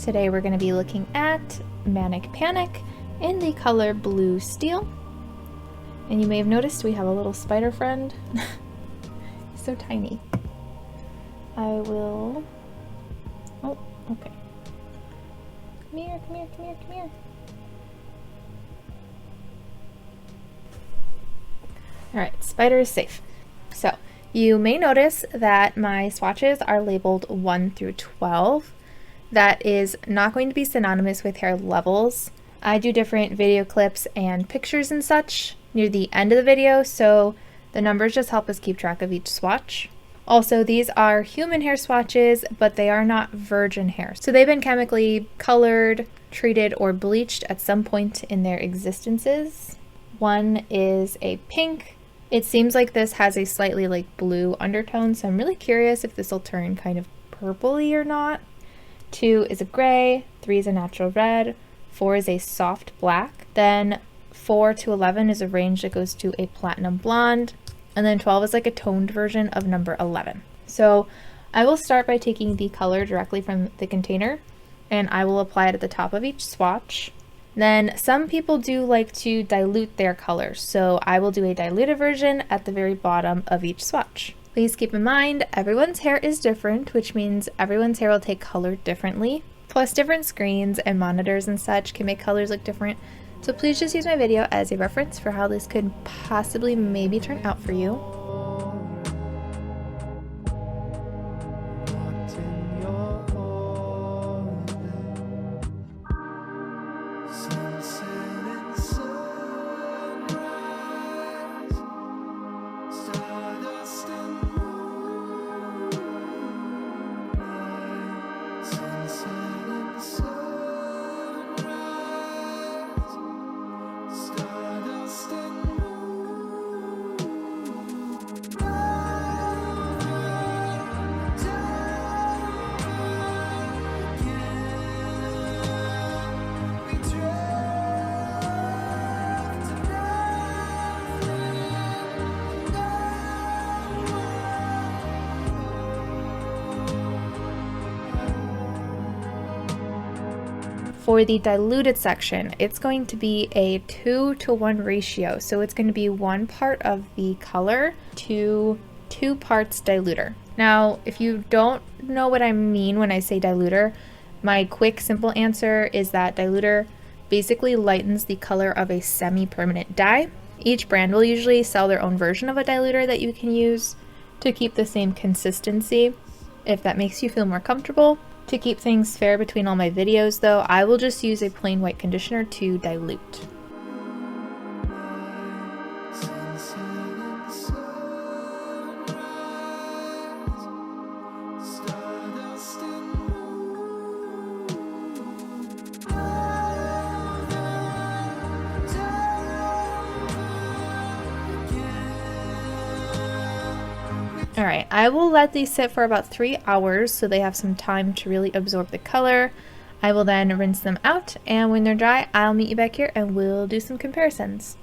Today we're going to be looking at Manic Panic in the color Blue Steel. And you may have noticed we have a little spider friend. He's so tiny. I will... Oh, okay. Come here, come here, come here, come here. Alright, spider is safe. So, you may notice that my swatches are labeled 1 through 12. That is not going to be synonymous with hair levels. I do different video clips and pictures and such near the end of the video, so the numbers just help us keep track of each swatch. Also, these are human hair swatches, but they are not virgin hair. So they've been chemically colored, treated, or bleached at some point in their existences. One is a pink. It seems like this has a slightly blue undertone, so I'm really curious if this will turn kind of purpley or not. 2 is a gray, 3 is a natural red, 4 is a soft black, then 4 to 11 is a range that goes to a platinum blonde, and then 12 is like a toned version of number 11. So I will start by taking the color directly from the container, and I will apply it at the top of each swatch. Then some people do like to dilute their colors, so I will do a diluted version at the very bottom of each swatch. Please keep in mind, everyone's hair is different, which means everyone's hair will take color differently. Plus different screens and monitors and such can make colors look different. So please just use my video as a reference for how this could possibly maybe turn out for you. For the diluted section, it's going to be a 2-to-1 ratio. So it's going to be 1 part of the color to 2 parts diluter. Now, if you don't know what I mean when I say diluter, my quick, simple answer is that diluter basically lightens the color of a semi-permanent dye. Each brand will usually sell their own version of a diluter that you can use to keep the same consistency, if that makes you feel more comfortable. To keep things fair between all my videos though, I will just use a plain white conditioner to dilute. Alright, I will let these sit for about 3 hours so they have some time to really absorb the color. I will then rinse them out, and when they're dry, I'll meet you back here and we'll do some comparisons.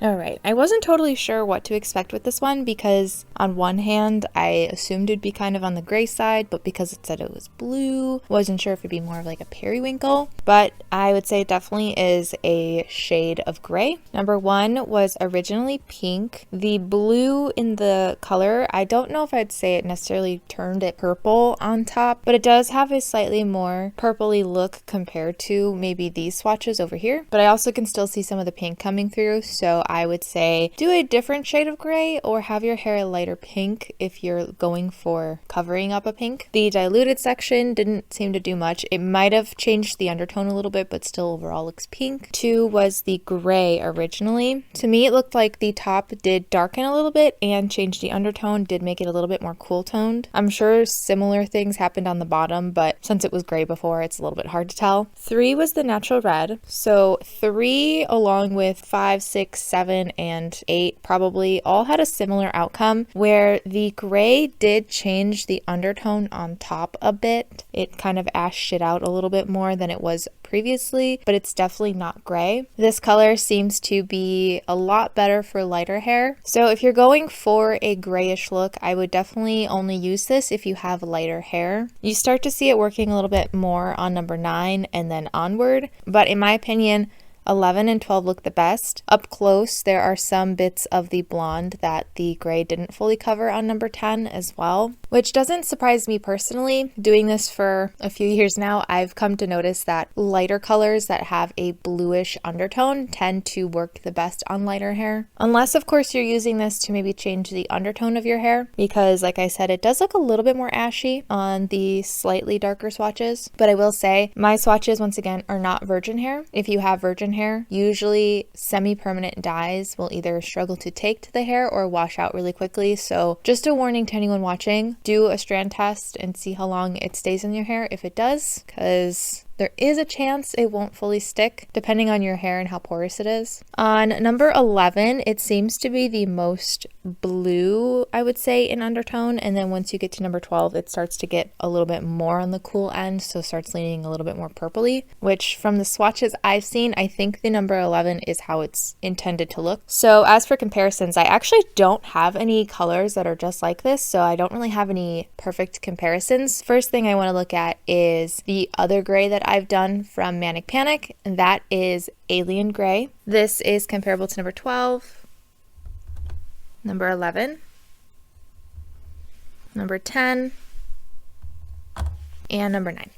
Alright, I wasn't totally sure what to expect with this one because on one hand I assumed it'd be kind of on the gray side, but because it said it was blue, wasn't sure if it'd be more of like a periwinkle, but I would say it definitely is a shade of gray. Number 1 was originally pink. The blue in the color, I don't know if I'd say it necessarily turned it purple on top, but it does have a slightly more purpley look compared to maybe these swatches over here, but I also can still see some of the pink coming through, so I would say do a different shade of gray or have your hair a lighter pink if you're going for covering up a pink. The diluted section didn't seem to do much. It might have changed the undertone a little bit, but still overall looks pink. 2 was the gray originally. To me, it looked like the top did darken a little bit and change the undertone, did make it a little bit more cool toned. I'm sure similar things happened on the bottom, but since it was gray before, it's a little bit hard to tell. 3 was the natural red. So 3 along with 5, 6, 7 7 and 8 probably all had a similar outcome, where the gray did change the undertone on top a bit. It kind of ashed it out a little bit more than it was previously, but it's definitely not gray. This color seems to be a lot better for lighter hair. So if you're going for a grayish look, I would definitely only use this if you have lighter hair. You start to see it working a little bit more on number 9 and then onward, but in my opinion, 11 and 12 look the best. Up close, there are some bits of the blonde that the gray didn't fully cover on number 10 as well, which doesn't surprise me personally. Doing this for a few years now, I've come to notice that lighter colors that have a bluish undertone tend to work the best on lighter hair. Unless, of course, you're using this to maybe change the undertone of your hair, because like I said, it does look a little bit more ashy on the slightly darker swatches. But I will say, my swatches, once again, are not virgin hair. If you have virgin hair, usually semi-permanent dyes will either struggle to take to the hair or wash out really quickly. So just a warning to anyone watching, do a strand test and see how long it stays in your hair if it does, because there is a chance it won't fully stick depending on your hair and how porous it is. On number 11, it seems to be the most blue, I would say, in undertone, and then once you get to number 12, it starts to get a little bit more on the cool end, so starts leaning a little bit more purpley, which from the swatches I've seen, I think the number 11 is how it's intended to look. So as for comparisons, I actually don't have any colors that are just like this, so I don't really have any perfect comparisons. First thing I want to look at is the other gray that I've done from Manic Panic, and that is Alien Gray. This is comparable to number 12, number 11, number 10, and number 9.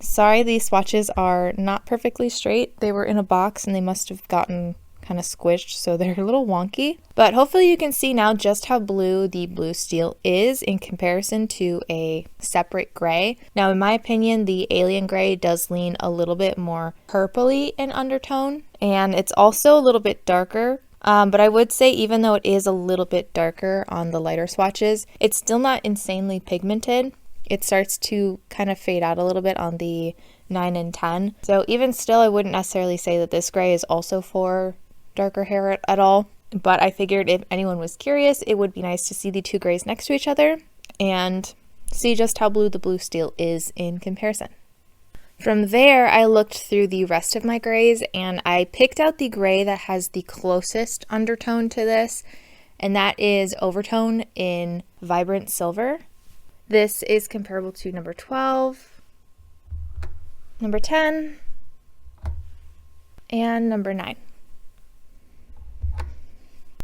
Sorry, these swatches are not perfectly straight. They were in a box and they must have gotten kind of squished, so they're a little wonky. But hopefully you can see now just how blue the blue steel is in comparison to a separate gray. Now, in my opinion, the Alien Gray does lean a little bit more purpley in undertone, and it's also a little bit darker. But I would say, even though it is a little bit darker on the lighter swatches, it's still not insanely pigmented. It starts to kind of fade out a little bit on the 9 and 10. So even still, I wouldn't necessarily say that this gray is also for darker hair at all. But I figured if anyone was curious, it would be nice to see the two grays next to each other and see just how blue the blue steel is in comparison. From there, I looked through the rest of my grays and I picked out the gray that has the closest undertone to this, and that is Overtone in Vibrant Silver. This is comparable to number 12, number 10, and number 9.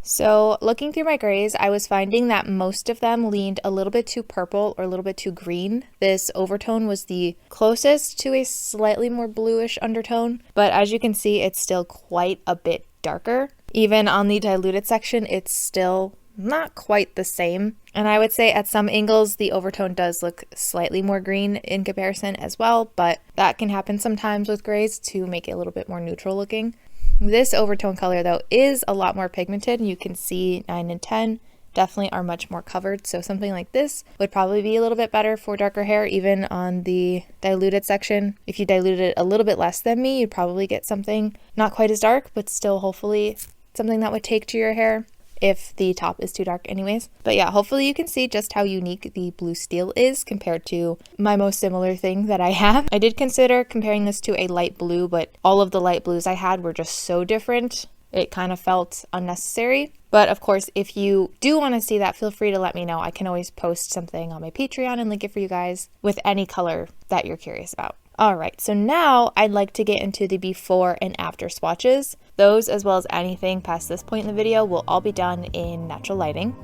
So looking through my grays, I was finding that most of them leaned a little bit too purple or a little bit too green. This Overtone was the closest to a slightly more bluish undertone, but as you can see, it's still quite a bit darker. Even on the diluted section, it's still not quite the same. And I would say at some angles, the Overtone does look slightly more green in comparison as well, but that can happen sometimes with grays to make it a little bit more neutral looking. This Overtone color, though, is a lot more pigmented, and you can see 9 and 10 definitely are much more covered. So something like this would probably be a little bit better for darker hair, even on the diluted section. If you diluted it a little bit less than me, you'd probably get something not quite as dark, but still hopefully something that would take to your hair if the top is too dark anyways. But yeah, hopefully you can see just how unique the blue steel is compared to my most similar thing that I have. I did consider comparing this to a light blue, but all of the light blues I had were just so different, it kind of felt unnecessary. But of course, if you do want to see that, feel free to let me know. I can always post something on my Patreon and link it for you guys with any color that you're curious about. Alright, so now I'd like to get into the before and after swatches. Those, as well as anything past this point in the video, will all be done in natural lighting.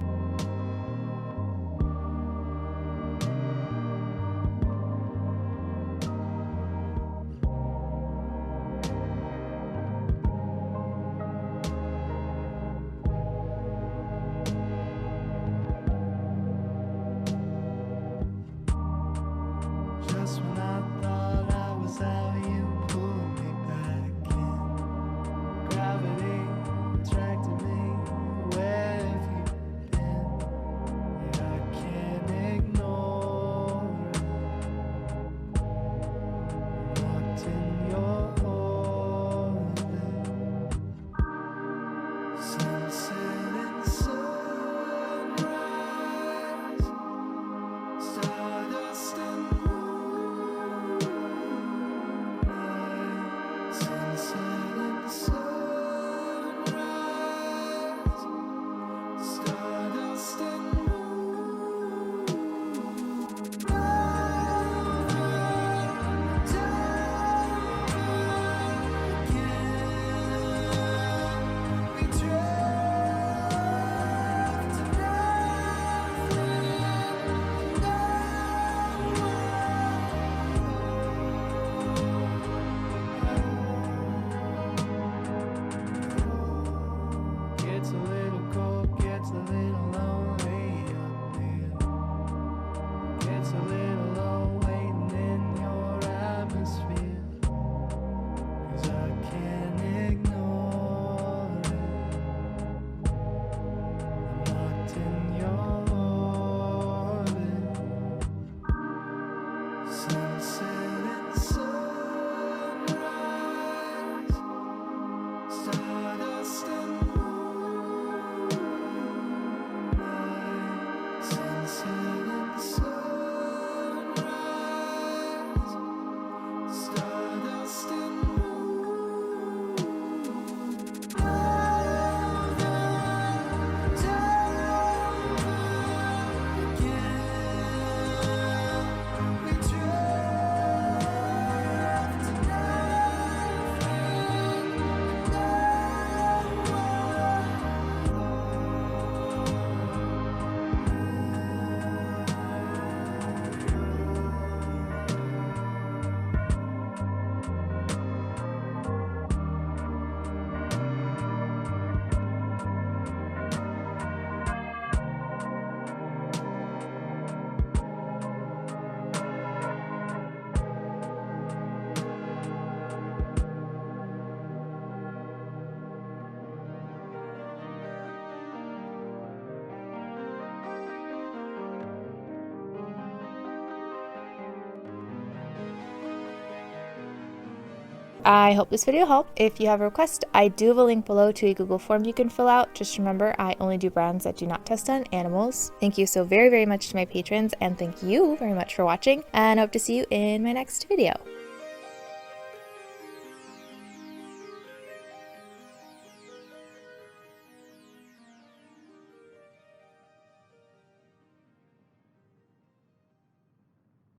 I hope this video helped. If you have a request, I do have a link below to a Google form you can fill out. Just remember, I only do brands that do not test on animals. Thank you so very, very much to my patrons, and thank you very much for watching, and I hope to see you in my next video.